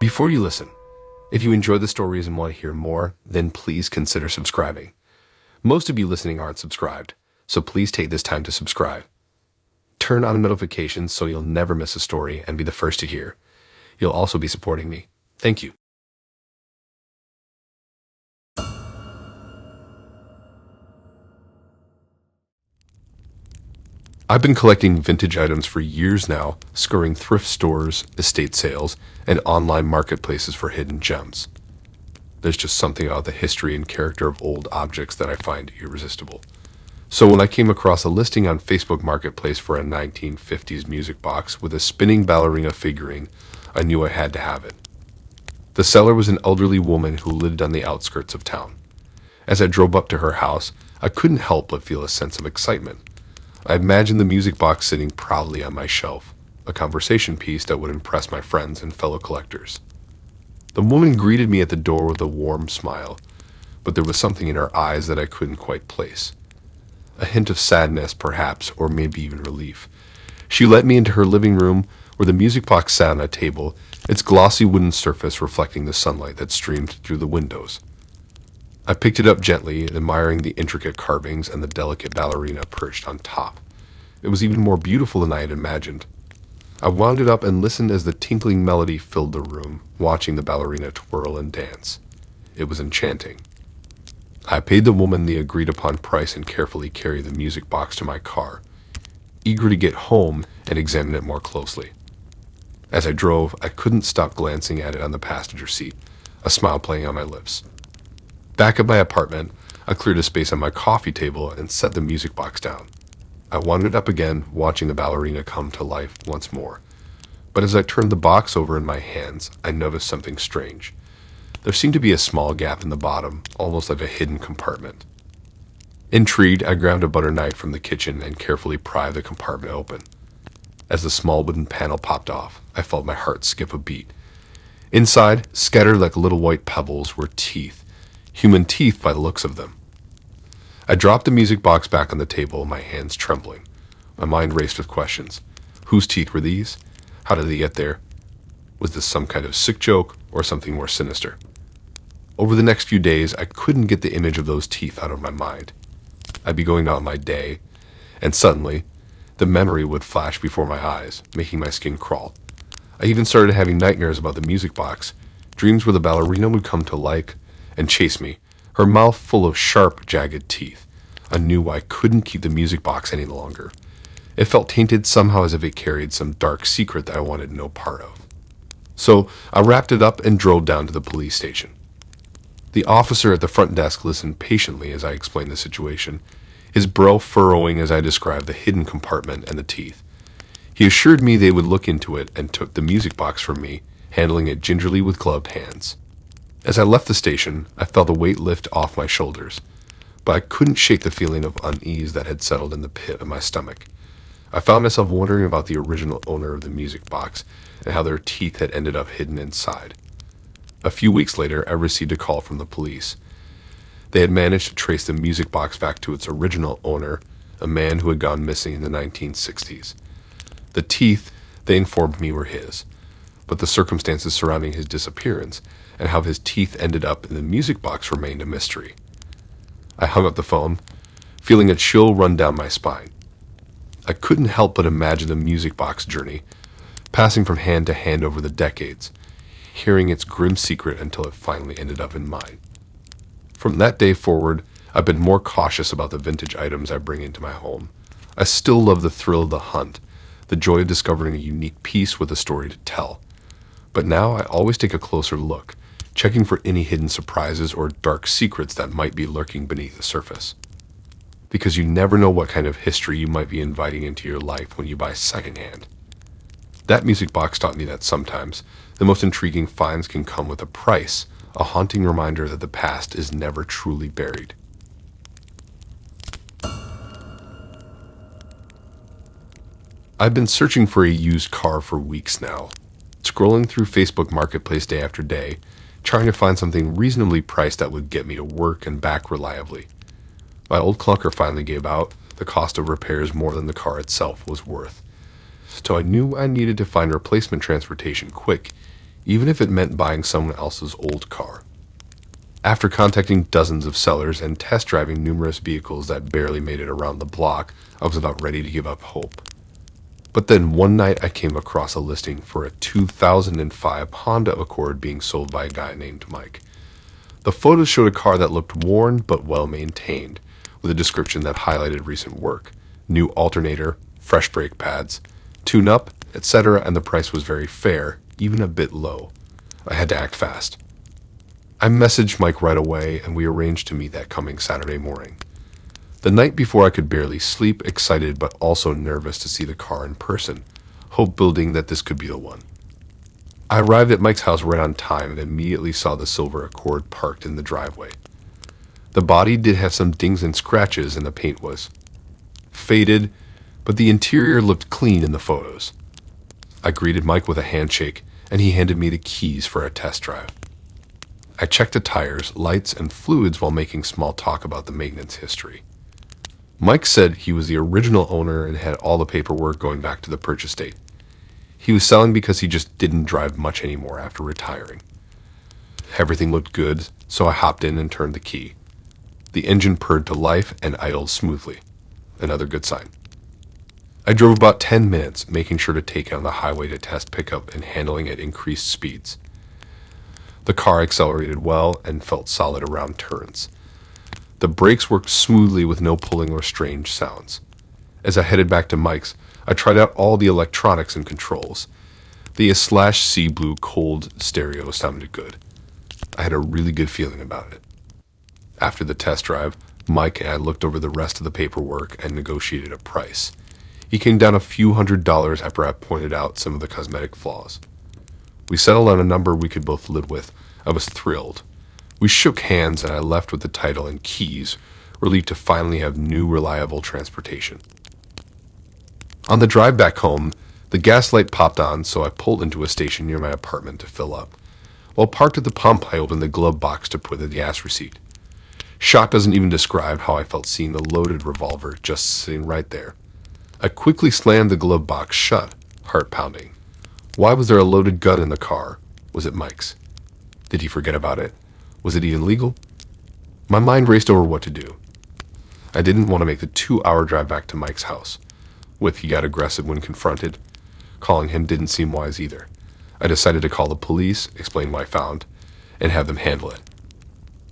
Before you listen, if you enjoy the stories and want to hear more, then please consider subscribing. Most of you listening aren't subscribed, so please take this time to subscribe. Turn on notifications so you'll never miss a story and be the first to hear. You'll also be supporting me. Thank you. I've been collecting vintage items for years now, scouring thrift stores, estate sales, and online marketplaces for hidden gems. There's just something about the history and character of old objects that I find irresistible. So when I came across a listing on Facebook Marketplace for a 1950s music box with a spinning ballerina figurine, I knew I had to have it. The seller was an elderly woman who lived on the outskirts of town. As I drove up to her house, I couldn't help but feel a sense of excitement. I imagined the music box sitting proudly on my shelf, a conversation piece that would impress my friends and fellow collectors. The woman greeted me at the door with a warm smile, but there was something in her eyes that I couldn't quite place. A hint of sadness, perhaps, or maybe even relief. She led me into her living room, where the music box sat on a table, its glossy wooden surface reflecting the sunlight that streamed through the windows. I picked it up gently, admiring the intricate carvings and the delicate ballerina perched on top. It was even more beautiful than I had imagined. I wound it up and listened as the tinkling melody filled the room, watching the ballerina twirl and dance. It was enchanting. I paid the woman the agreed-upon price and carefully carried the music box to my car, eager to get home and examine it more closely. As I drove, I couldn't stop glancing at it on the passenger seat, a smile playing on my lips. Back at my apartment, I cleared a space on my coffee table and set the music box down. I wound it up again, watching the ballerina come to life once more. But as I turned the box over in my hands, I noticed something strange. There seemed to be a small gap in the bottom, almost like a hidden compartment. Intrigued, I grabbed a butter knife from the kitchen and carefully pried the compartment open. As the small wooden panel popped off, I felt my heart skip a beat. Inside, scattered like little white pebbles, were teeth. Human teeth by the looks of them. I dropped the music box back on the table, my hands trembling. My mind raced with questions. Whose teeth were these? How did they get there? Was this some kind of sick joke or something more sinister? Over the next few days, I couldn't get the image of those teeth out of my mind. I'd be going about my day, and suddenly, the memory would flash before my eyes, making my skin crawl. I even started having nightmares about the music box, dreams where the ballerina would come to life and chase me, her mouth full of sharp, jagged teeth. I knew I couldn't keep the music box any longer. It felt tainted somehow, as if it carried some dark secret that I wanted no part of. So I wrapped it up and drove down to the police station. The officer at the front desk listened patiently as I explained the situation, his brow furrowing as I described the hidden compartment and the teeth. He assured me they would look into it and took the music box from me, handling it gingerly with gloved hands. As I left the station, I felt a weight lift off my shoulders, but I couldn't shake the feeling of unease that had settled in the pit of my stomach. I found myself wondering about the original owner of the music box and how their teeth had ended up hidden inside. A few weeks later, I received a call from the police. They had managed to trace the music box back to its original owner, a man who had gone missing in the 1960s. The teeth, they informed me, were his, but the circumstances surrounding his disappearance and how his teeth ended up in the music box remained a mystery. I hung up the phone, feeling a chill run down my spine. I couldn't help but imagine the music box journey, passing from hand to hand over the decades, hearing its grim secret until it finally ended up in mine. From that day forward, I've been more cautious about the vintage items I bring into my home. I still love the thrill of the hunt, the joy of discovering a unique piece with a story to tell. But now I always take a closer look, checking for any hidden surprises or dark secrets that might be lurking beneath the surface. Because you never know what kind of history you might be inviting into your life when you buy secondhand. That music box taught me that sometimes the most intriguing finds can come with a price, a haunting reminder that the past is never truly buried. I've been searching for a used car for weeks now, scrolling through Facebook Marketplace day after day, trying to find something reasonably priced that would get me to work and back reliably. My old clunker finally gave out. The cost of repairs more than the car itself was worth. So I knew I needed to find replacement transportation quick, even if it meant buying someone else's old car. After contacting dozens of sellers and test driving numerous vehicles that barely made it around the block, I was about ready to give up hope. But then one night I came across a listing for a 2005 Honda Accord being sold by a guy named Mike. The photos showed a car that looked worn but well maintained, with a description that highlighted recent work, new alternator, fresh brake pads, tune-up, etc., and the price was very fair, even a bit low. I had to act fast. I messaged Mike right away, and we arranged to meet that coming Saturday morning. The night before, I could barely sleep, excited but also nervous to see the car in person, hope building that this could be the one. I arrived at Mike's house right on time and immediately saw the silver Accord parked in the driveway. The body did have some dings and scratches, and the paint was faded, but the interior looked clean in the photos. I greeted Mike with a handshake, and he handed me the keys for a test drive. I checked the tires, lights, and fluids while making small talk about the maintenance history. Mike said he was the original owner and had all the paperwork going back to the purchase date. He was selling because he just didn't drive much anymore after retiring. Everything looked good, so I hopped in and turned the key. The engine purred to life and idled smoothly. Another good sign. I drove about 10 minutes, making sure to take it on the highway to test pickup and handling at increased speeds. The car accelerated well and felt solid around turns. The brakes worked smoothly with no pulling or strange sounds. As I headed back to Mike's, I tried out all the electronics and controls. The A/C Blue cold stereo sounded good. I had a really good feeling about it. After the test drive, Mike and I looked over the rest of the paperwork and negotiated a price. He came down a few $100s after I pointed out some of the cosmetic flaws. We settled on a number we could both live with. I was thrilled. We shook hands and I left with the title and keys, relieved to finally have new, reliable transportation. On the drive back home, the gas light popped on, so I pulled into a station near my apartment to fill up. While parked at the pump, I opened the glove box to put the gas receipt. Shock doesn't even describe how I felt seeing the loaded revolver just sitting right there. I quickly slammed the glove box shut, heart pounding. Why was there a loaded gun in the car? Was it Mike's? Did he forget about it? Was it even legal? My mind raced over what to do. I didn't want to make the 2-hour drive back to Mike's house. He got aggressive when confronted. Calling him didn't seem wise either. I decided to call the police, explain what I found, and have them handle it.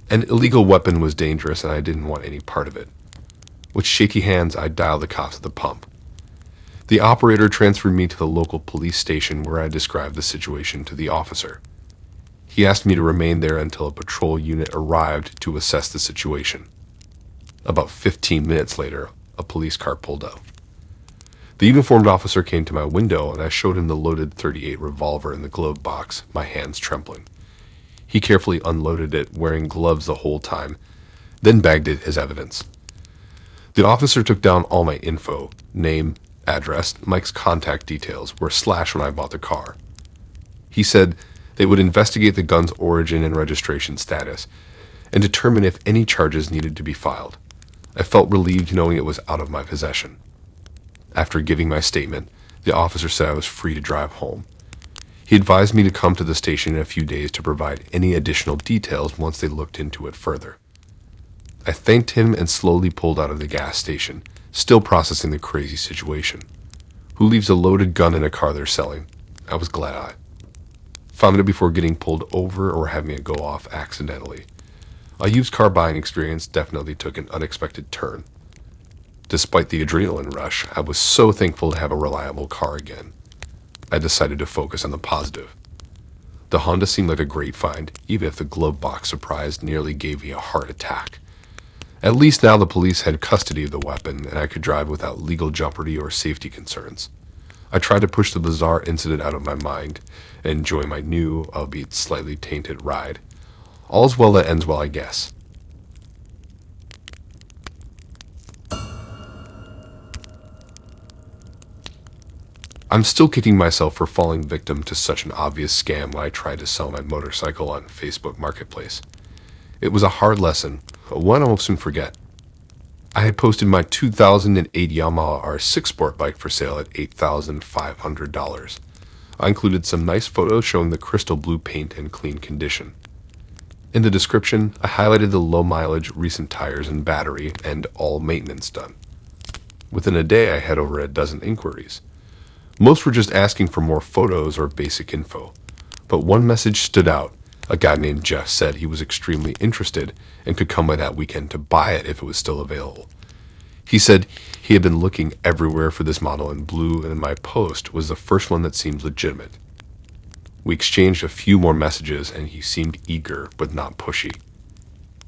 An illegal weapon was dangerous and I didn't want any part of it. With shaky hands, I dialed the cops at the pump. The operator transferred me to the local police station where I described the situation to the officer. He asked me to remain there until a patrol unit arrived to assess the situation. About 15 minutes later, a police car pulled up. The uniformed officer came to my window and I showed him the loaded .38 revolver in the glove box, my hands trembling. He carefully unloaded it, wearing gloves the whole time, then bagged it as evidence. The officer took down all my info, name, address, Mike's contact details were slashed when I bought the car. He said they would investigate the gun's origin and registration status and determine if any charges needed to be filed. I felt relieved knowing it was out of my possession. After giving my statement, the officer said I was free to drive home. He advised me to come to the station in a few days to provide any additional details once they looked into it further. I thanked him and slowly pulled out of the gas station, still processing the crazy situation. Who leaves a loaded gun in a car they're selling? I was glad I found it before getting pulled over or having it go off accidentally. A used car buying experience definitely took an unexpected turn. Despite the adrenaline rush, I was so thankful to have a reliable car again. I decided to focus on the positive. The Honda seemed like a great find, even if the glove box surprise nearly gave me a heart attack. At least now the police had custody of the weapon, and I could drive without legal jeopardy or safety concerns. I tried to push the bizarre incident out of my mind and enjoy my new, albeit slightly tainted, ride. All's well that ends well, I guess. I'm still kicking myself for falling victim to such an obvious scam when I tried to sell my motorcycle on Facebook Marketplace. It was a hard lesson, but one I will soon forget. I had posted my 2008 Yamaha R6 sport bike for sale at $8,500. I included some nice photos showing the crystal blue paint in clean condition. In the description, I highlighted the low mileage, recent tires and battery, and all maintenance done. Within a day, I had over a dozen inquiries. Most were just asking for more photos or basic info, but one message stood out. A guy named Jeff said he was extremely interested and could come by that weekend to buy it if it was still available. He said he had been looking everywhere for this model in blue, and my post was the first one that seemed legitimate. We exchanged a few more messages, and he seemed eager but not pushy.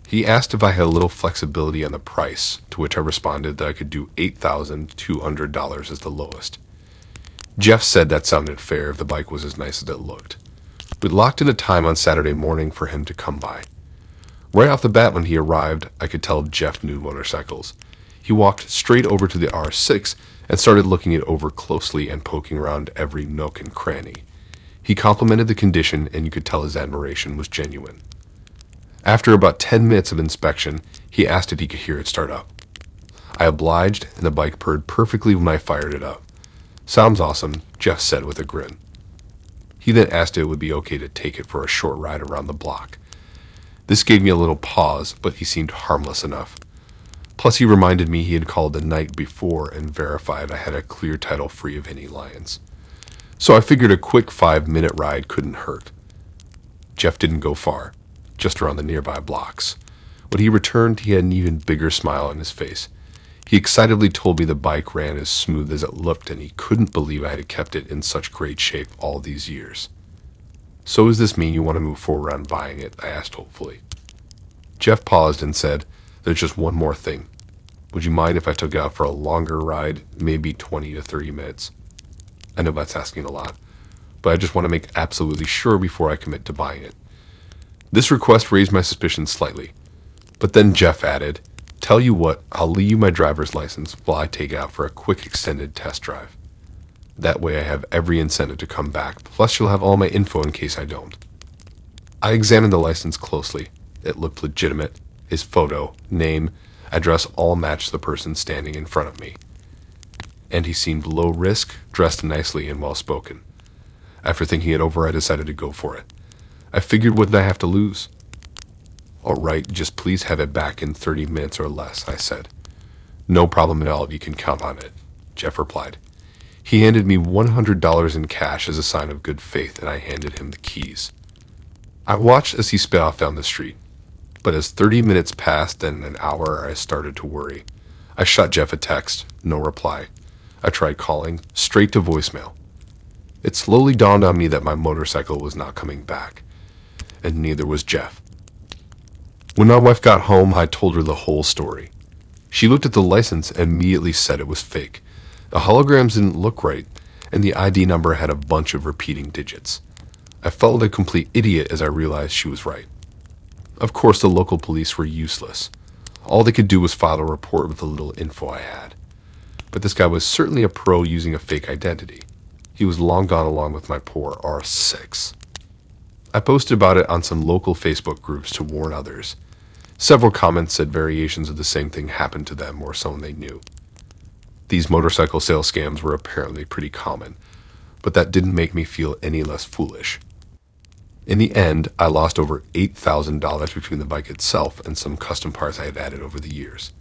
He asked if I had a little flexibility on the price, to which I responded that I could do $8,200 as the lowest. Jeff said that sounded fair if the bike was as nice as it looked. We locked in a time on Saturday morning for him to come by. Right off the bat when he arrived, I could tell Jeff knew motorcycles. He walked straight over to the R6 and started looking it over closely and poking around every nook and cranny. He complimented the condition, and you could tell his admiration was genuine. After about 10 minutes of inspection, he asked if he could hear it start up. I obliged, and the bike purred perfectly when I fired it up. "Sounds awesome," Jeff said with a grin. He then asked if it would be okay to take it for a short ride around the block. This gave me a little pause, but he seemed harmless enough. Plus, he reminded me he had called the night before and verified I had a clear title free of any liens. So I figured a quick 5-minute ride couldn't hurt. Jeff didn't go far, just around the nearby blocks. When he returned, he had an even bigger smile on his face. He excitedly told me the bike ran as smooth as it looked, and he couldn't believe I had kept it in such great shape all these years. "So does this mean you want to move forward on buying it?" I asked hopefully. Jeff paused and said, "There's just one more thing. Would you mind if I took it out for a longer ride, maybe 20 to 30 minutes? I know that's asking a lot, but I just want to make absolutely sure before I commit to buying it." This request raised my suspicions slightly, but then Jeff added, "Tell you what, I'll leave you my driver's license while I take it out for a quick extended test drive. That way I have every incentive to come back, plus you'll have all my info in case I don't." I examined the license closely. It looked legitimate. His photo, name, address all matched the person standing in front of me. And he seemed low risk, dressed nicely and well spoken. After thinking it over, I decided to go for it. I figured, what did I have to lose? "All right, just please have it back in 30 minutes or less," I said. "No problem at all, you can count on it," Jeff replied. He handed me $100 in cash as a sign of good faith, and I handed him the keys. I watched as he sped off down the street, but as 30 minutes passed and an hour, I started to worry. I shot Jeff a text, no reply. I tried calling, straight to voicemail. It slowly dawned on me that my motorcycle was not coming back, and neither was Jeff. When my wife got home, I told her the whole story. She looked at the license and immediately said it was fake. The holograms didn't look right, and the ID number had a bunch of repeating digits. I felt like a complete idiot as I realized she was right. Of course, the local police were useless. All they could do was file a report with the little info I had. But this guy was certainly a pro using a fake identity. He was long gone along with my poor R6. I posted about it on some local Facebook groups to warn others. Several comments said variations of the same thing happened to them or someone they knew. These motorcycle sales scams were apparently pretty common, but that didn't make me feel any less foolish. In the end, I lost over $8,000 between the bike itself and some custom parts I had added over the years.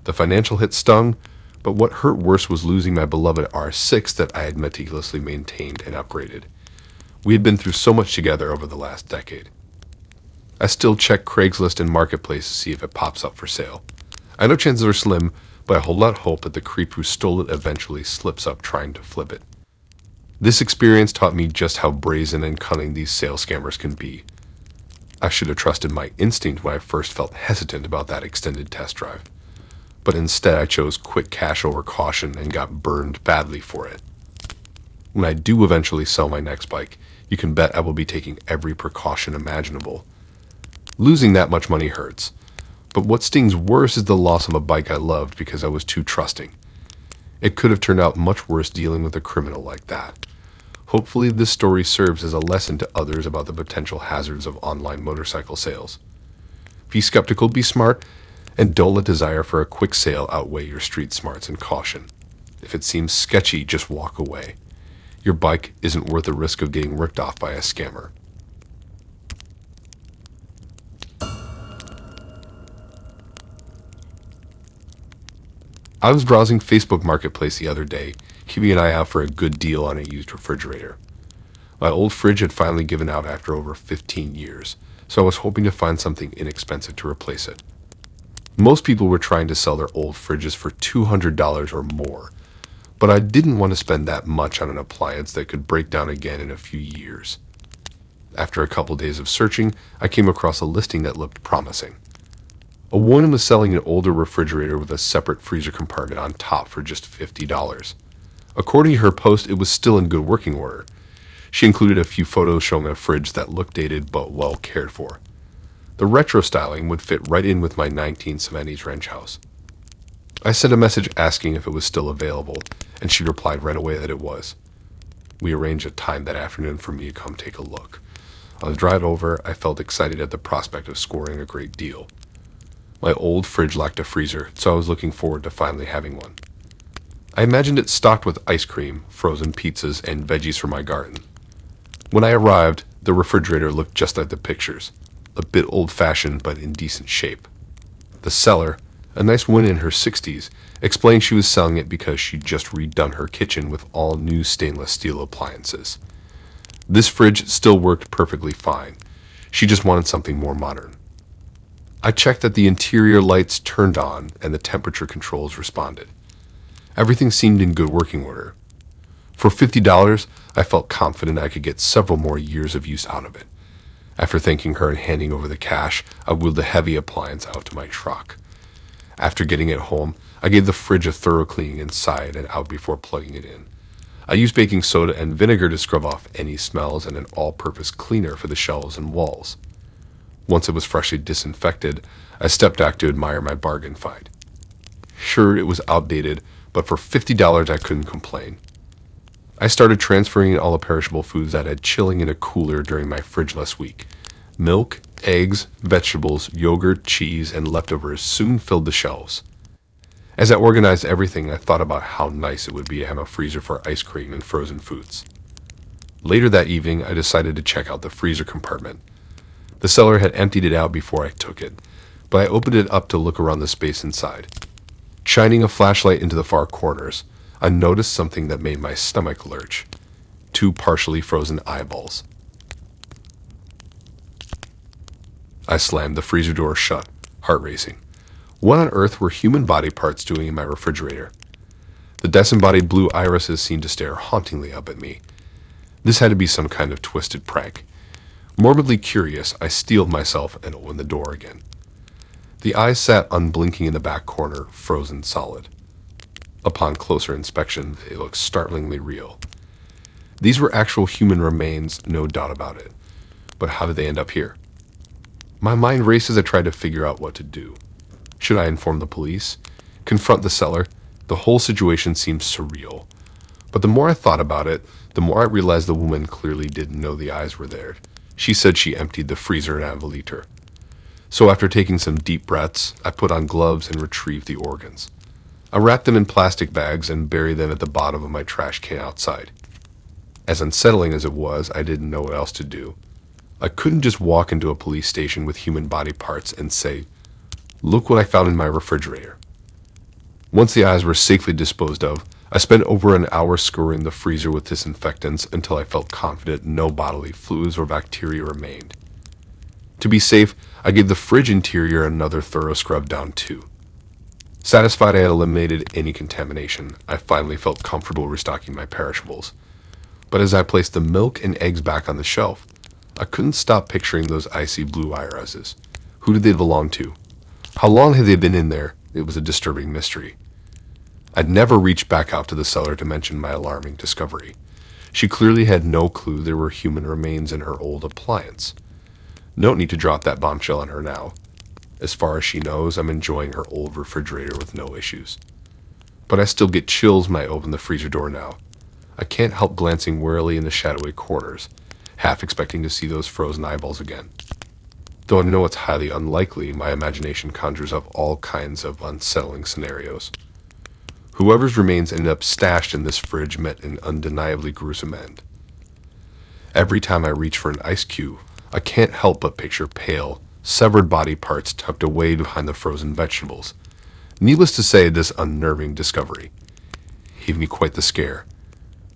The financial hit stung, but what hurt worse was losing my beloved R6 that I had meticulously maintained and upgraded. We had been through so much together over the last decade. I still check Craigslist and Marketplace to see if it pops up for sale. I know chances are slim, but I hold out hope that the creep who stole it eventually slips up trying to flip it. This experience taught me just how brazen and cunning these sale scammers can be. I should have trusted my instinct when I first felt hesitant about that extended test drive. But instead I chose quick cash over caution and got burned badly for it. When I do eventually sell my next bike, you can bet I will be taking every precaution imaginable. Losing that much money hurts, but what stings worse is the loss of a bike I loved because I was too trusting. It could have turned out much worse dealing with a criminal like that. Hopefully this story serves as a lesson to others about the potential hazards of online motorcycle sales. Be skeptical, be smart, and don't let desire for a quick sale outweigh your street smarts and caution. If it seems sketchy, just walk away. Your bike isn't worth the risk of getting ripped off by a scammer. I was browsing Facebook Marketplace the other day, keeping an eye out for a good deal on a used refrigerator. My old fridge had finally given out after over 15 years, so I was hoping to find something inexpensive to replace it. Most people were trying to sell their old fridges for $200 or more, but I didn't want to spend that much on an appliance that could break down again in a few years. After a couple days of searching, I came across a listing that looked promising. A woman was selling an older refrigerator with a separate freezer compartment on top for just $50. According to her post, it was still in good working order. She included a few photos showing a fridge that looked dated but well cared for. The retro styling would fit right in with my 1970s ranch house. I sent a message asking if it was still available, and she replied right away that it was. We arranged a time that afternoon for me to come take a look. On the drive over, I felt excited at the prospect of scoring a great deal. My old fridge lacked a freezer, so I was looking forward to finally having one. I imagined it stocked with ice cream, frozen pizzas, and veggies for my garden. When I arrived, the refrigerator looked just like the pictures, a bit old-fashioned but in decent shape. The seller, a nice woman in her 60s, explained she was selling it because she'd just redone her kitchen with all new stainless steel appliances. This fridge still worked perfectly fine. She just wanted something more modern. I checked that the interior lights turned on and the temperature controls responded. Everything seemed in good working order. For $50, I felt confident I could get several more years of use out of it. After thanking her and handing over the cash, I wheeled the heavy appliance out to my truck. After getting it home, I gave the fridge a thorough cleaning inside and out before plugging it in. I used baking soda and vinegar to scrub off any smells and an all-purpose cleaner for the shelves and walls. Once it was freshly disinfected, I stepped back to admire my bargain find. Sure, it was outdated, but for $50 I couldn't complain. I started transferring all the perishable foods that had chilling in a cooler during my fridgeless week. Milk, eggs, vegetables, yogurt, cheese, and leftovers soon filled the shelves. As I organized everything, I thought about how nice it would be to have a freezer for ice cream and frozen foods. Later that evening, I decided to check out the freezer compartment. The seller had emptied it out before I took it, but I opened it up to look around the space inside. Shining a flashlight into the far corners, I noticed something that made my stomach lurch. 2 partially frozen eyeballs. I slammed the freezer door shut, heart racing. What on earth were human body parts doing in my refrigerator? The disembodied blue irises seemed to stare hauntingly up at me. This had to be some kind of twisted prank. Morbidly curious, I steeled myself and opened the door again. The eyes sat unblinking in the back corner, frozen solid. Upon closer inspection, they looked startlingly real. These were actual human remains, no doubt about it. But how did they end up here? My mind raced as I tried to figure out what to do. Should I inform the police? Confront the seller? The whole situation seemed surreal. But the more I thought about it, the more I realized the woman clearly didn't know the eyes were there. She said she emptied the freezer in a liter. So after taking some deep breaths, I put on gloves and retrieved the organs. I wrapped them in plastic bags and buried them at the bottom of my trash can outside. As unsettling as it was, I didn't know what else to do. I couldn't just walk into a police station with human body parts and say, "Look what I found in my refrigerator." Once the eyes were safely disposed of, I spent over an hour scouring the freezer with disinfectants until I felt confident no bodily fluids or bacteria remained. To be safe, I gave the fridge interior another thorough scrub down too. Satisfied I had eliminated any contamination, I finally felt comfortable restocking my perishables. But as I placed the milk and eggs back on the shelf, I couldn't stop picturing those icy blue irises. Who did they belong to? How long had they been in there? It was a disturbing mystery. I'd never reached back out to the seller to mention my alarming discovery. She clearly had no clue there were human remains in her old appliance. No need to drop that bombshell on her now. As far as she knows, I'm enjoying her old refrigerator with no issues. But I still get chills when I open the freezer door now. I can't help glancing warily in the shadowy corners, half expecting to see those frozen eyeballs again. Though I know it's highly unlikely, my imagination conjures up all kinds of unsettling scenarios. Whoever's remains ended up stashed in this fridge met an undeniably gruesome end. Every time I reach for an ice cube, I can't help but picture pale, severed body parts tucked away behind the frozen vegetables. Needless to say, this unnerving discovery gave me quite the scare,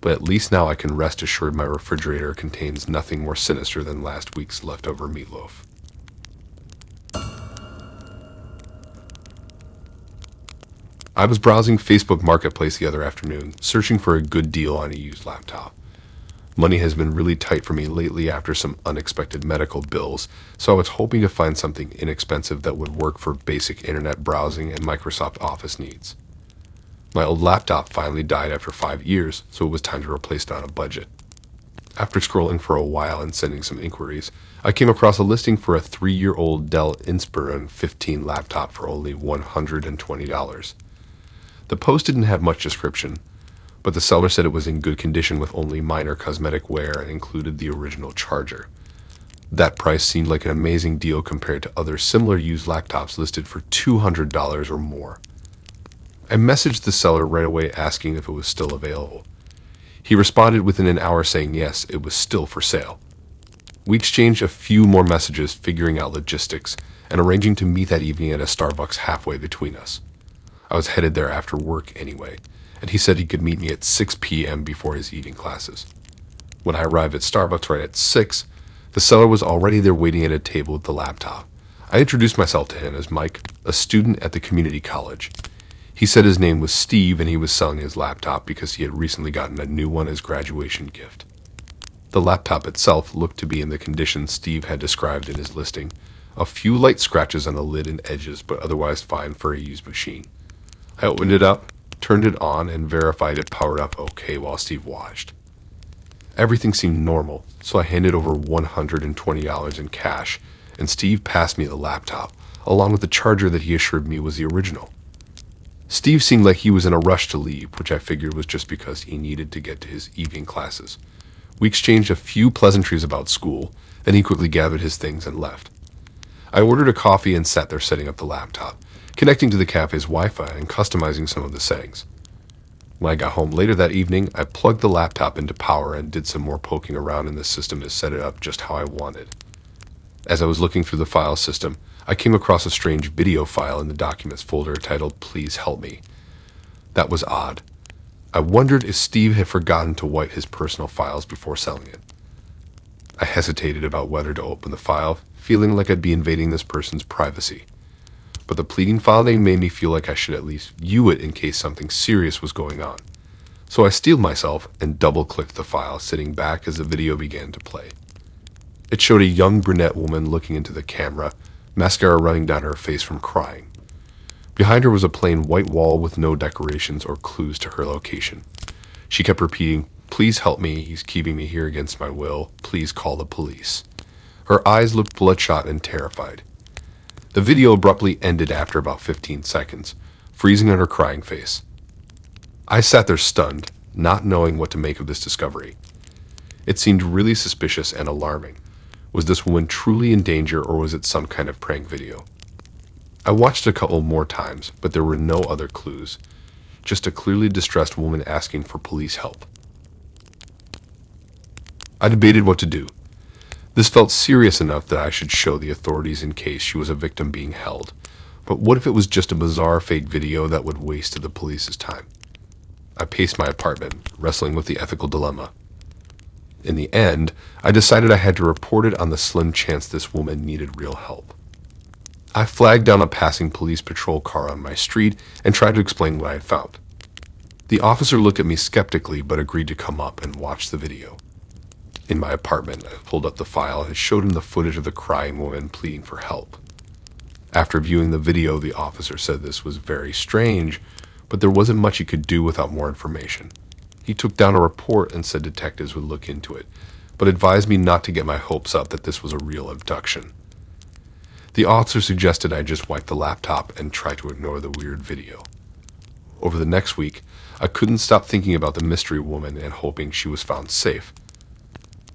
but at least now I can rest assured my refrigerator contains nothing more sinister than last week's leftover meatloaf. I was browsing Facebook Marketplace the other afternoon, searching for a good deal on a used laptop. Money has been really tight for me lately after some unexpected medical bills, so I was hoping to find something inexpensive that would work for basic internet browsing and Microsoft Office needs. My old laptop finally died after 5 years, so it was time to replace it on a budget. After scrolling for a while and sending some inquiries, I came across a listing for a 3-year-old Dell Inspiron 15 laptop for only $120. The post didn't have much description, but the seller said it was in good condition with only minor cosmetic wear and included the original charger. That price seemed like an amazing deal compared to other similar used laptops listed for $200 or more. I messaged the seller right away asking if it was still available. He responded within an hour saying yes, it was still for sale. We exchanged a few more messages figuring out logistics and arranging to meet that evening at a Starbucks halfway between us. I was headed there after work anyway, and he said he could meet me at 6 p.m. before his evening classes. When I arrived at Starbucks right at 6, the seller was already there waiting at a table with the laptop. I introduced myself to him as Mike, a student at the community college. He said his name was Steve and he was selling his laptop because he had recently gotten a new one as graduation gift. The laptop itself looked to be in the condition Steve had described in his listing. A few light scratches on the lid and edges, but otherwise fine for a used machine. I opened it up, turned it on, and verified it powered up okay while Steve watched. Everything seemed normal, so I handed over $120 in cash, and Steve passed me the laptop, along with the charger that he assured me was the original. Steve seemed like he was in a rush to leave, which I figured was just because he needed to get to his evening classes. We exchanged a few pleasantries about school, then he quickly gathered his things and left. I ordered a coffee and sat there setting up the laptop, connecting to the cafe's Wi-Fi and customizing some of the settings. When I got home later that evening, I plugged the laptop into power and did some more poking around in the system to set it up just how I wanted. As I was looking through the file system, I came across a strange video file in the documents folder titled "Please Help Me." That was odd. I wondered if Steve had forgotten to wipe his personal files before selling it. I hesitated about whether to open the file, feeling like I'd be invading this person's privacy. But the pleading file name made me feel like I should at least view it in case something serious was going on. So I steeled myself and double-clicked the file, sitting back as the video began to play. It showed a young brunette woman looking into the camera, mascara running down her face from crying. Behind her was a plain white wall with no decorations or clues to her location. She kept repeating, "Please help me, he's keeping me here against my will. Please call the police." Her eyes looked bloodshot and terrified. The video abruptly ended after about 15 seconds, freezing on her crying face. I sat there stunned, not knowing what to make of this discovery. It seemed really suspicious and alarming. Was this woman truly in danger, or was it some kind of prank video? I watched a couple more times, but there were no other clues. Just a clearly distressed woman asking for police help. I debated what to do. This felt serious enough that I should show the authorities in case she was a victim being held. But what if it was just a bizarre fake video that would waste the police's time? I paced my apartment, wrestling with the ethical dilemma. In the end, I decided I had to report it on the slim chance this woman needed real help. I flagged down a passing police patrol car on my street and tried to explain what I had found. The officer looked at me skeptically but agreed to come up and watch the video. In my apartment, I pulled up the file and showed him the footage of the crying woman pleading for help. After viewing the video, the officer said this was very strange, but there wasn't much he could do without more information. He took down a report and said detectives would look into it, but advised me not to get my hopes up that this was a real abduction. The officer suggested I just wipe the laptop and try to ignore the weird video. Over the next week, I couldn't stop thinking about the mystery woman and hoping she was found safe.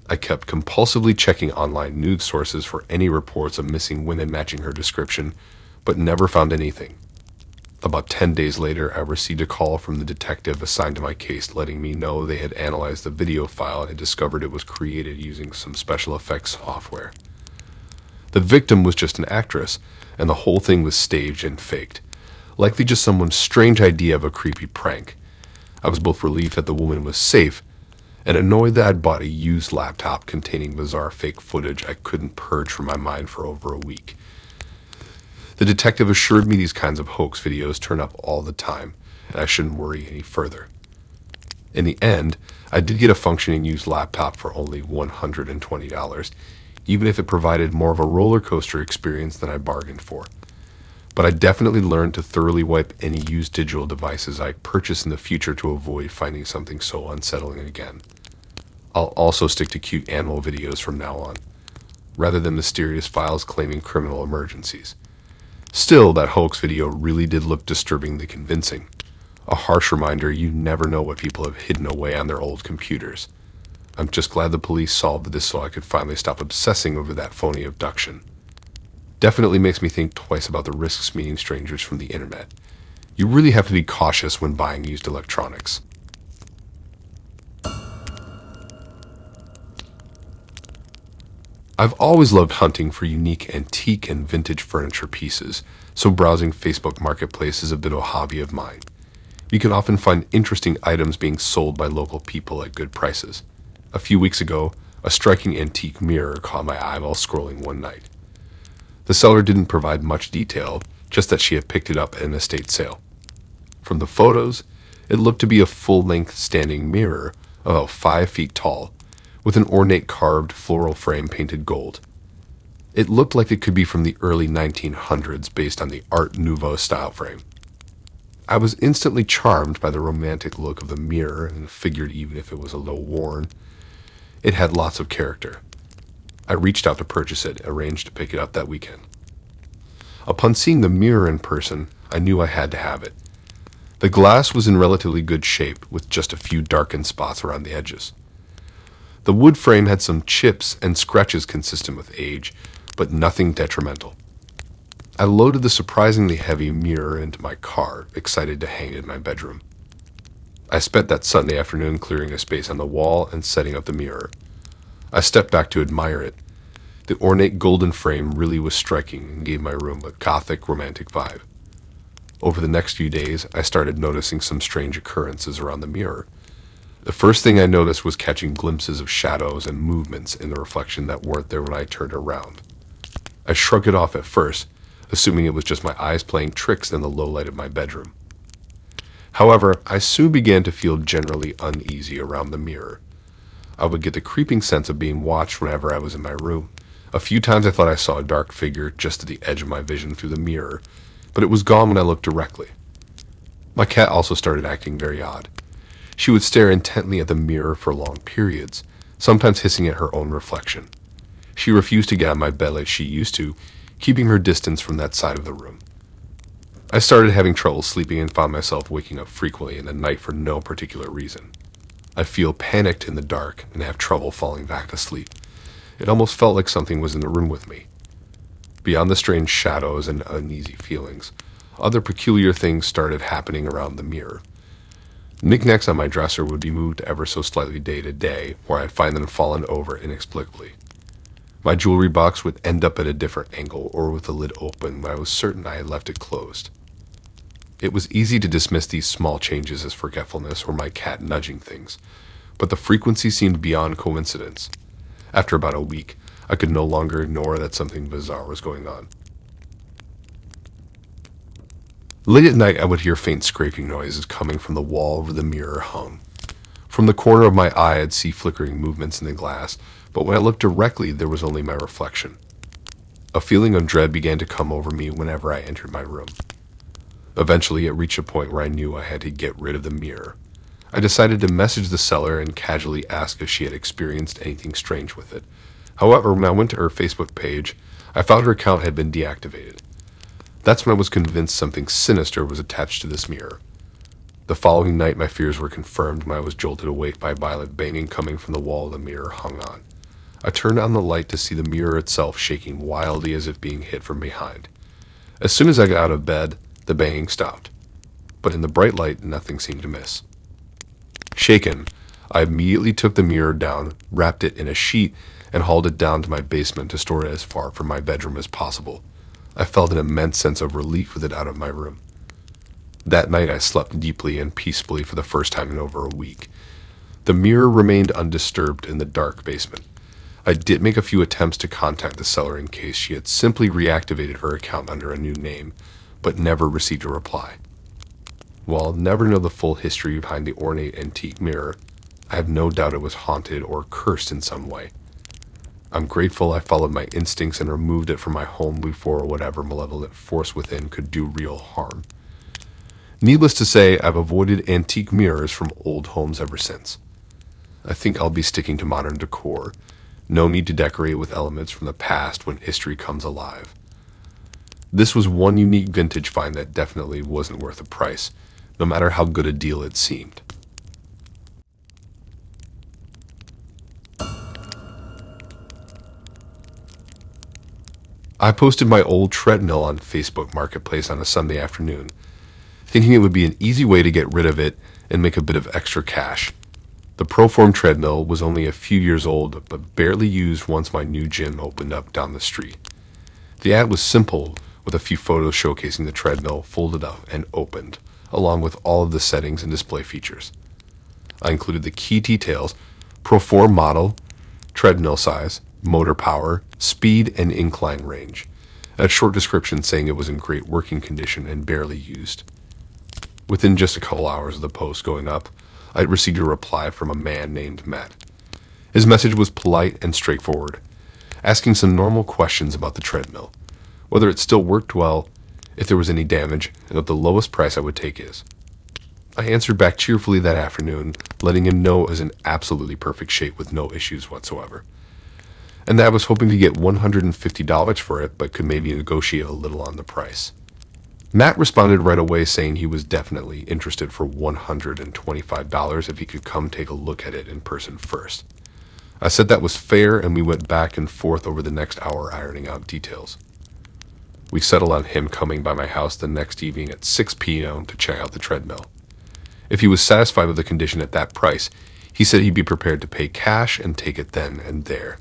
I kept compulsively checking online news sources for any reports of missing women matching her description, but never found anything. About 10 days later, I received a call from the detective assigned to my case letting me know they had analyzed the video file and had discovered it was created using some special effects software. The victim was just an actress, and the whole thing was staged and faked, likely just someone's strange idea of a creepy prank. I was both relieved that the woman was safe and annoyed that I'd bought a used laptop containing bizarre fake footage I couldn't purge from my mind for over a week. The detective assured me these kinds of hoax videos turn up all the time, and I shouldn't worry any further. In the end, I did get a functioning used laptop for only $120, even if it provided more of a roller coaster experience than I bargained for. But I definitely learned to thoroughly wipe any used digital devices I purchase in the future to avoid finding something so unsettling again. I'll also stick to cute animal videos from now on, rather than mysterious files claiming criminal emergencies. Still, that hoax video really did look disturbingly convincing. A harsh reminder you never know what people have hidden away on their old computers. I'm just glad the police solved this so I could finally stop obsessing over that phony abduction. Definitely makes me think twice about the risks meeting strangers from the internet. You really have to be cautious when buying used electronics. I've always loved hunting for unique antique and vintage furniture pieces, so browsing Facebook Marketplace is a bit of a hobby of mine. You can often find interesting items being sold by local people at good prices. A few weeks ago, a striking antique mirror caught my eye while scrolling one night. The seller didn't provide much detail, just that she had picked it up at an estate sale. From the photos, it looked to be a full-length standing mirror about 5 feet tall, with an ornate carved floral frame painted gold. It looked like it could be from the early 1900s based on the Art Nouveau style frame. I was instantly charmed by the romantic look of the mirror and figured even if it was a little worn, it had lots of character. I reached out to purchase it, arranged to pick it up that weekend. Upon seeing the mirror in person, I knew I had to have it. The glass was in relatively good shape, with just a few darkened spots around the edges. The wood frame had some chips and scratches consistent with age, but nothing detrimental. I loaded the surprisingly heavy mirror into my car, excited to hang it in my bedroom. I spent that Sunday afternoon clearing a space on the wall and setting up the mirror. I stepped back to admire it. The ornate golden frame really was striking and gave my room a gothic, romantic vibe. Over the next few days, I started noticing some strange occurrences around the mirror. The first thing I noticed was catching glimpses of shadows and movements in the reflection that weren't there when I turned around. I shrugged it off at first, assuming it was just my eyes playing tricks in the low light of my bedroom. However, I soon began to feel generally uneasy around the mirror. I would get the creeping sense of being watched whenever I was in my room. A few times I thought I saw a dark figure just at the edge of my vision through the mirror, but it was gone when I looked directly. My cat also started acting very odd. She would stare intently at the mirror for long periods, sometimes hissing at her own reflection. She refused to get on my bed like she used to, keeping her distance from that side of the room. I started having trouble sleeping and found myself waking up frequently in the night for no particular reason. I feel panicked in the dark and have trouble falling back to sleep. It almost felt like something was in the room with me. Beyond the strange shadows and uneasy feelings, other peculiar things started happening around the mirror. Knickknacks on my dresser would be moved ever so slightly day to day, where I'd find them fallen over inexplicably. My jewelry box would end up at a different angle or with the lid open when I was certain I had left it closed. It was easy to dismiss these small changes as forgetfulness or my cat nudging things, but the frequency seemed beyond coincidence. After about a week, I could no longer ignore that something bizarre was going on. Late at night, I would hear faint scraping noises coming from the wall where the mirror hung. From the corner of my eye, I'd see flickering movements in the glass, but when I looked directly, there was only my reflection. A feeling of dread began to come over me whenever I entered my room. Eventually, it reached a point where I knew I had to get rid of the mirror. I decided to message the seller and casually ask if she had experienced anything strange with it. However, when I went to her Facebook page, I found her account had been deactivated. That's when I was convinced something sinister was attached to this mirror. The following night, my fears were confirmed when I was jolted awake by violent banging coming from the wall the mirror hung on. I turned on the light to see the mirror itself shaking wildly as if being hit from behind. As soon as I got out of bed, the banging stopped. but in the bright light, nothing seemed to miss. Shaken, I immediately took the mirror down, wrapped it in a sheet, and hauled it down to my basement to store it as far from my bedroom as possible. I felt an immense sense of relief with it out of my room. That night I slept deeply and peacefully for the first time in over a week. The mirror remained undisturbed in the dark basement. I did make a few attempts to contact the seller in case she had simply reactivated her account under a new name, but never received a reply. While I'll never know the full history behind the ornate antique mirror, I have no doubt it was haunted or cursed in some way. I'm grateful I followed my instincts and removed it from my home before whatever malevolent force within could do real harm. Needless to say, I've avoided antique mirrors from old homes ever since. I think I'll be sticking to modern decor. No need to decorate with elements from the past when history comes alive. This was one unique vintage find that definitely wasn't worth the price, no matter how good a deal it seemed. I posted my old treadmill on Facebook Marketplace on a Sunday afternoon, thinking it would be an easy way to get rid of it and make a bit of extra cash. The Proform treadmill was only a few years old, but barely used once my new gym opened up down the street. The ad was simple, with a few photos showcasing the treadmill folded up and opened, along with all of the settings and display features. I included the key details: Proform model, treadmill size, motor power, speed, and incline range. A short description saying it was in great working condition and barely used. Within just a couple hours of the post going up, I received a reply from a man named Matt. His message was polite and straightforward, asking some normal questions about the treadmill, whether it still worked well, if there was any damage, and what the lowest price I would take is. I answered back cheerfully that afternoon, letting him know it was in absolutely perfect shape with no issues whatsoever, and that I was hoping to get $150 for it, but could maybe negotiate a little on the price. Matt responded right away saying he was definitely interested for $125 if he could come take a look at it in person first. I said that was fair, and we went back and forth over the next hour ironing out details. We settled on him coming by my house the next evening at 6 p.m. to check out the treadmill. If he was satisfied with the condition at that price, he said he'd be prepared to pay cash and take it then and there.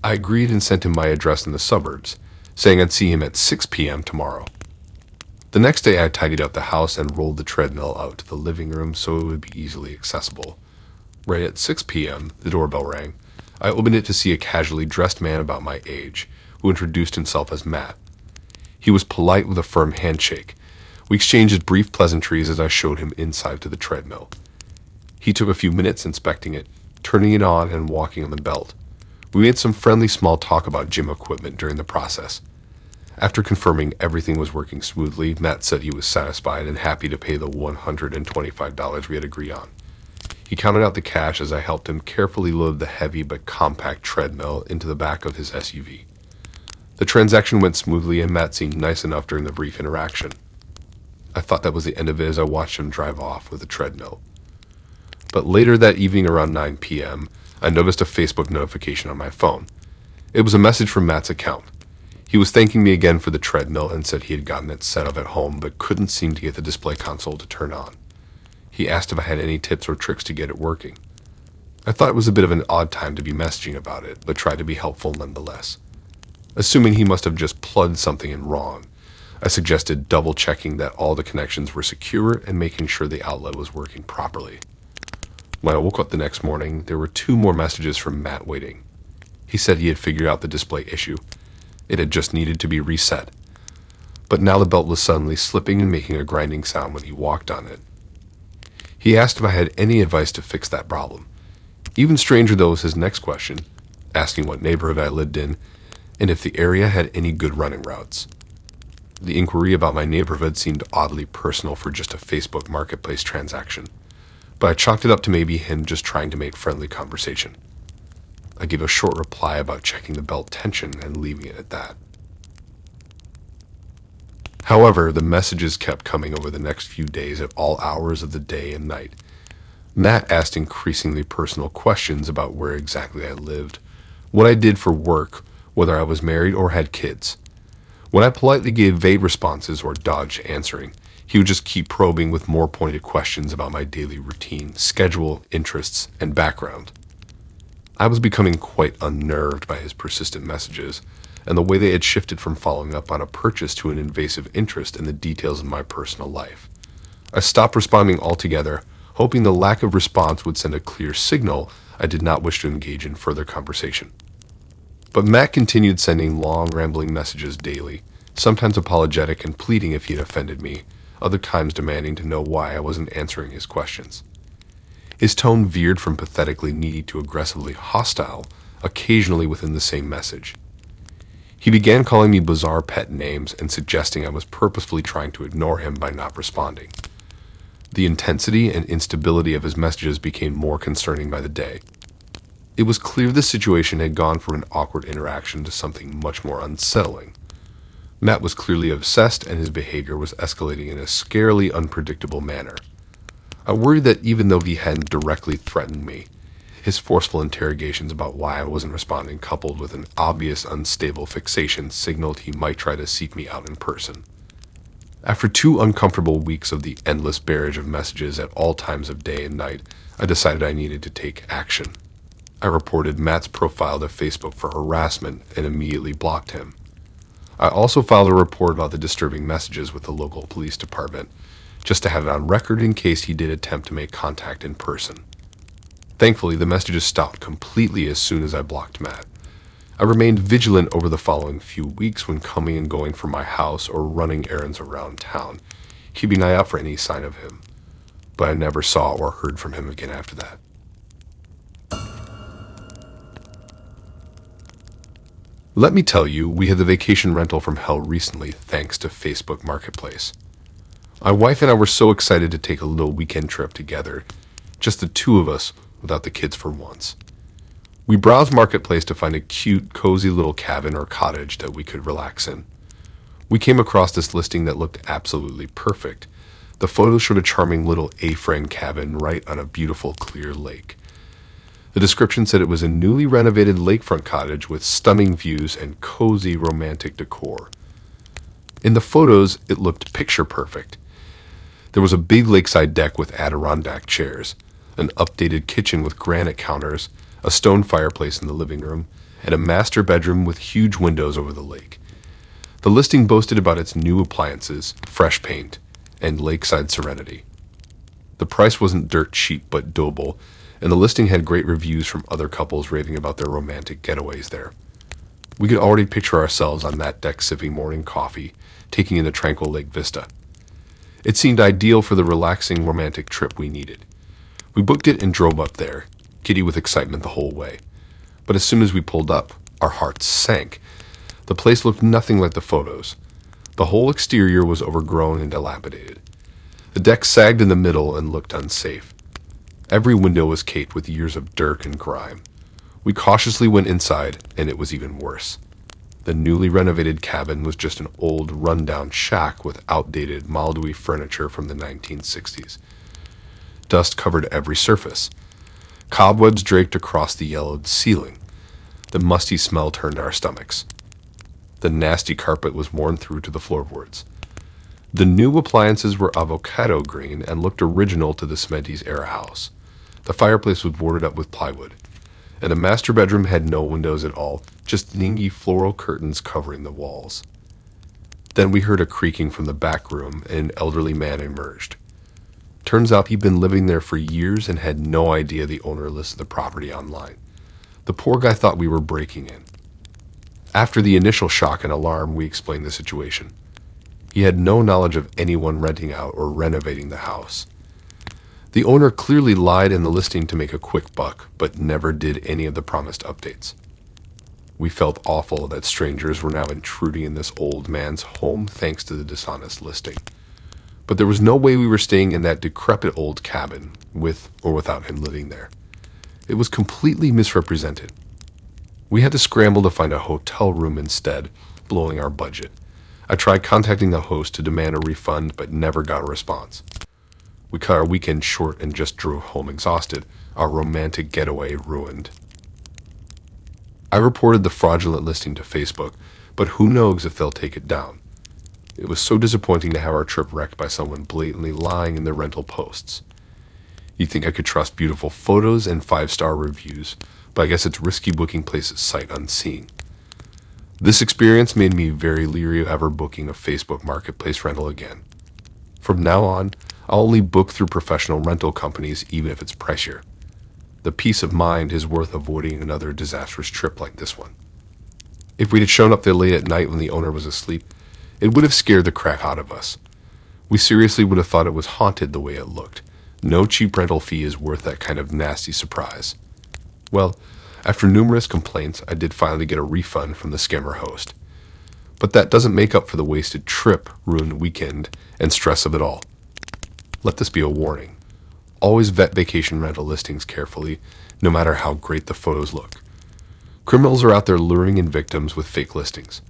I agreed and sent him my address in the suburbs, saying I'd see him at 6 p.m. tomorrow. The next day I tidied up the house and rolled the treadmill out to the living room so it would be easily accessible. Right at 6 p.m., the doorbell rang. I opened it to see a casually dressed man about my age, who introduced himself as Matt. He was polite with a firm handshake. We exchanged brief pleasantries as I showed him inside to the treadmill. He took a few minutes inspecting it, turning it on and walking on the belt. We made some friendly small talk about gym equipment during the process. After confirming everything was working smoothly, Matt said he was satisfied and happy to pay the $125 we had agreed on. He counted out the cash as I helped him carefully load the heavy but compact treadmill into the back of his SUV. The transaction went smoothly and Matt seemed nice enough during the brief interaction. I thought that was the end of it as I watched him drive off with the treadmill. But later that evening around 9 p.m., I noticed a Facebook notification on my phone. It was a message from Matt's account. He was thanking me again for the treadmill and said he had gotten it set up at home but couldn't seem to get the display console to turn on. He asked if I had any tips or tricks to get it working. I thought it was a bit of an odd time to be messaging about it, but tried to be helpful nonetheless. Assuming he must have just plugged something in wrong, I suggested double-checking that all the connections were secure and making sure the outlet was working properly. When I woke up the next morning, there were 2 more messages from Matt waiting. He said he had figured out the display issue. It had just needed to be reset. But now the belt was suddenly slipping and making a grinding sound when he walked on it. He asked if I had any advice to fix that problem. Even stranger though was his next question, asking what neighborhood I lived in and if the area had any good running routes. The inquiry about my neighborhood seemed oddly personal for just a Facebook Marketplace transaction, but I chalked it up to maybe him just trying to make friendly conversation. I gave a short reply about checking the belt tension and leaving it at that. However, the messages kept coming over the next few days at all hours of the day and night. Matt asked increasingly personal questions about where exactly I lived, what I did for work, whether I was married or had kids. When I politely gave vague responses or dodged answering, He would just keep probing with more pointed questions about my daily routine, schedule, interests, and background. I was becoming quite unnerved by his persistent messages, and the way they had shifted from following up on a purchase to an invasive interest in the details of my personal life. I stopped responding altogether, hoping the lack of response would send a clear signal I did not wish to engage in further conversation. But Matt continued sending long, rambling messages daily, sometimes apologetic and pleading if he had offended me, other times demanding to know why I wasn't answering his questions. His tone veered from pathetically needy to aggressively hostile, occasionally within the same message. He began calling me bizarre pet names and suggesting I was purposefully trying to ignore him by not responding. The intensity and instability of his messages became more concerning by the day. It was clear the situation had gone from an awkward interaction to something much more unsettling. Matt was clearly obsessed, and his behavior was escalating in a scarily unpredictable manner. I worried that even though he hadn't directly threatened me, his forceful interrogations about why I wasn't responding, coupled with an obvious unstable fixation, signaled he might try to seek me out in person. After 2 uncomfortable weeks of the endless barrage of messages at all times of day and night, I decided I needed to take action. I reported Matt's profile to Facebook for harassment and immediately blocked him. I also filed a report about the disturbing messages with the local police department, just to have it on record in case he did attempt to make contact in person. Thankfully, the messages stopped completely as soon as I blocked Matt. I remained vigilant over the following few weeks when coming and going from my house or running errands around town, keeping an eye out for any sign of him, but I never saw or heard from him again after that. Let me tell you, we had the vacation rental from hell recently thanks to Facebook Marketplace. My wife and I were so excited to take a little weekend trip together, just the 2 of us without the kids for once. We browsed Marketplace to find a cute, cozy little cabin or cottage that we could relax in. We came across this listing that looked absolutely perfect. The photos showed a charming little A-frame cabin right on a beautiful, clear lake. The description said it was a newly renovated lakefront cottage with stunning views and cozy, romantic decor. In the photos, it looked picture perfect. There was a big lakeside deck with Adirondack chairs, an updated kitchen with granite counters, a stone fireplace in the living room, and a master bedroom with huge windows over the lake. The listing boasted about its new appliances, fresh paint, and lakeside serenity. The price wasn't dirt cheap but doable, and the listing had great reviews from other couples raving about their romantic getaways there. We could already picture ourselves on that deck sipping morning coffee, taking in the tranquil lake vista. It seemed ideal for the relaxing romantic trip we needed. We booked it and drove up there, giddy with excitement the whole way. But as soon as we pulled up, our hearts sank. The place looked nothing like the photos. The whole exterior was overgrown and dilapidated. The deck sagged in the middle and looked unsafe. Every window was caked with years of dirt and grime. We cautiously went inside, and it was even worse. The newly renovated cabin was just an old, run-down shack with outdated, Maldivi furniture from the 1960s. Dust covered every surface. Cobwebs draped across the yellowed ceiling. The musty smell turned our stomachs. The nasty carpet was worn through to the floorboards. The new appliances were avocado green and looked original to the Smenties-era house. The fireplace was boarded up with plywood, and the master bedroom had no windows at all, just dingy floral curtains covering the walls. Then we heard a creaking from the back room, and an elderly man emerged. Turns out he'd been living there for years and had no idea the owner listed the property online. The poor guy thought we were breaking in. After the initial shock and alarm, we explained the situation. He had no knowledge of anyone renting out or renovating the house. The owner clearly lied in the listing to make a quick buck, but never did any of the promised updates. We felt awful that strangers were now intruding in this old man's home thanks to the dishonest listing. But there was no way we were staying in that decrepit old cabin, with or without him living there. It was completely misrepresented. We had to scramble to find a hotel room instead, blowing our budget. I tried contacting the host to demand a refund, but never got a response. We cut our weekend short and just drove home exhausted, our romantic getaway ruined. I reported the fraudulent listing to Facebook, but who knows if they'll take it down. It was so disappointing to have our trip wrecked by someone blatantly lying in their rental posts. You'd think I could trust beautiful photos and 5-star reviews, but I guess it's risky booking places sight unseen. This experience made me very leery of ever booking a Facebook Marketplace rental again. From now on, I'll only book through professional rental companies even if it's pricier. The peace of mind is worth avoiding another disastrous trip like this one. If we'd had shown up there late at night when the owner was asleep, it would have scared the crap out of us. We seriously would have thought it was haunted the way it looked. No cheap rental fee is worth that kind of nasty surprise. Well, after numerous complaints, I did finally get a refund from the scammer host. But that doesn't make up for the wasted trip, ruined weekend, and stress of it all. Let this be a warning. Always vet vacation rental listings carefully, no matter how great the photos look. Criminals are out there luring in victims with fake listings.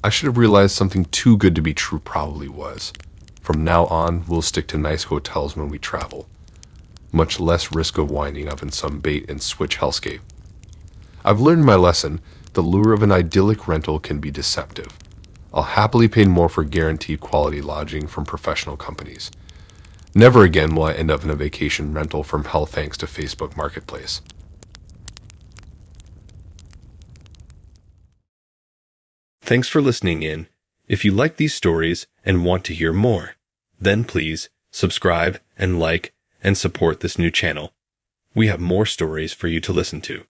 I should have realized something too good to be true probably was. From now on, we'll stick to nice hotels when we travel. Much less risk of winding up in some bait and switch hellscape. I've learned my lesson. The lure of an idyllic rental can be deceptive. I'll happily pay more for guaranteed quality lodging from professional companies. Never again will I end up in a vacation rental from hell thanks to Facebook Marketplace. Thanks for listening in. If you like these stories and want to hear more, then please subscribe and like and support this new channel. We have more stories for you to listen to.